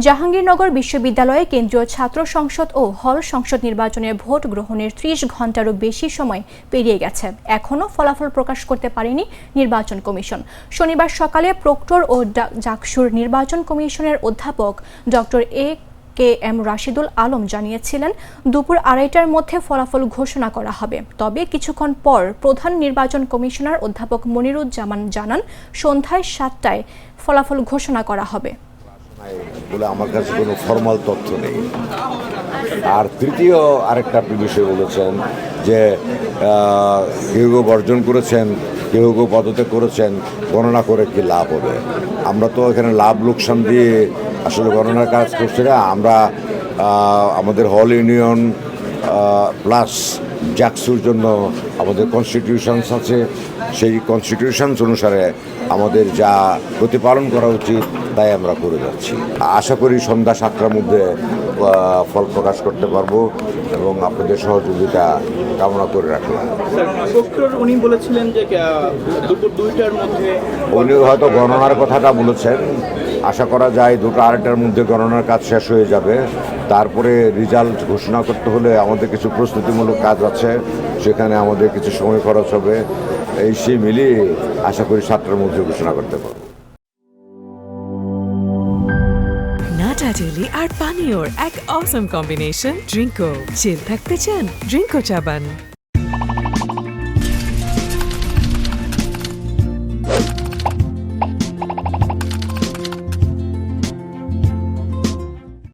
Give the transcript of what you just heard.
জাহাঙ্গীরনগর বিশ্ববিদ্যালয়ে কেন্দ্রীয় ছাত্র সংসদ ও হল সংসদ নির্বাচনের ভোট গ্রহণের ৩০ ঘণ্টারও বেশি সময় পেরিয়ে গেছে। এখনও ফলাফল প্রকাশ করতে পারেনি নির্বাচন কমিশন। শনিবার সকালে প্রক্টর ও জাকসুর নির্বাচন কমিশনের অধ্যাপক ডক্টর এ.কে.এম. রাশিদুল আলম জানিয়েছিলেন, দুপুর ২:৩০টার মধ্যে ফলাফল ঘোষণা করা হবে। তবে কিছুক্ষণ পর প্রধান নির্বাচন কমিশনার অধ্যাপক মনিরুজ্জামান জানান, সন্ধ্যায় ৭টায় ফলাফল ঘোষণা করা হবে। বলে আমার কাছে কোনো ফর্মাল তথ্য নেই। আর তৃতীয় আরেকটা বিষয় বলেছেন যে কেউ কেউ বর্জন করেছেন, কেউ কেউ পদত্যাগ করেছেন, গণনা করে কি লাভ হবে। আমরা তো এখানে লাভ লোকসান দিয়ে আসলে গণনার কাজ করছি না। আমরা আমাদের হল ইউনিয়ন প্লাস জাকসুর জন্য আমাদের কনস্টিটিউশনস আছে। সেই কনস্টিটিউশনস অনুসারে আমাদের যা প্রতিপালন করা উচিত তাই আমরা করে যাচ্ছি। আশা করি সন্ধ্যা ৭টার মধ্যে ফল প্রকাশ করতে পারবো এবং আপনাদের সহযোগিতা কামনা করে রাখলাম। উনি বলেছিলেন যে দুপুর ২টার মধ্যে উনি হয়তো গণনার কথাটা বলেছেন। আশা করা যায় ২টা-২:৩০টার মধ্যে গণনার কাজ শেষ হয়ে যাবে। তারপরে রেজাল্ট ঘোষণা করতে হলে আমাদের কিছু প্রস্তুতিমূলক কাজ আছে, সেখানে আমাদের কিছু সময় খরচ হবে। সেই মিলিয়ে আশা করি ৭টার মধ্যে ঘোষণা করতে পারবো। নাটা ডেইলি আর পানীয়র এক অসম কম্বিনেশন ড্রিঙ্কো। চিল থাকতে চান, ড্রিঙ্কো চাবান।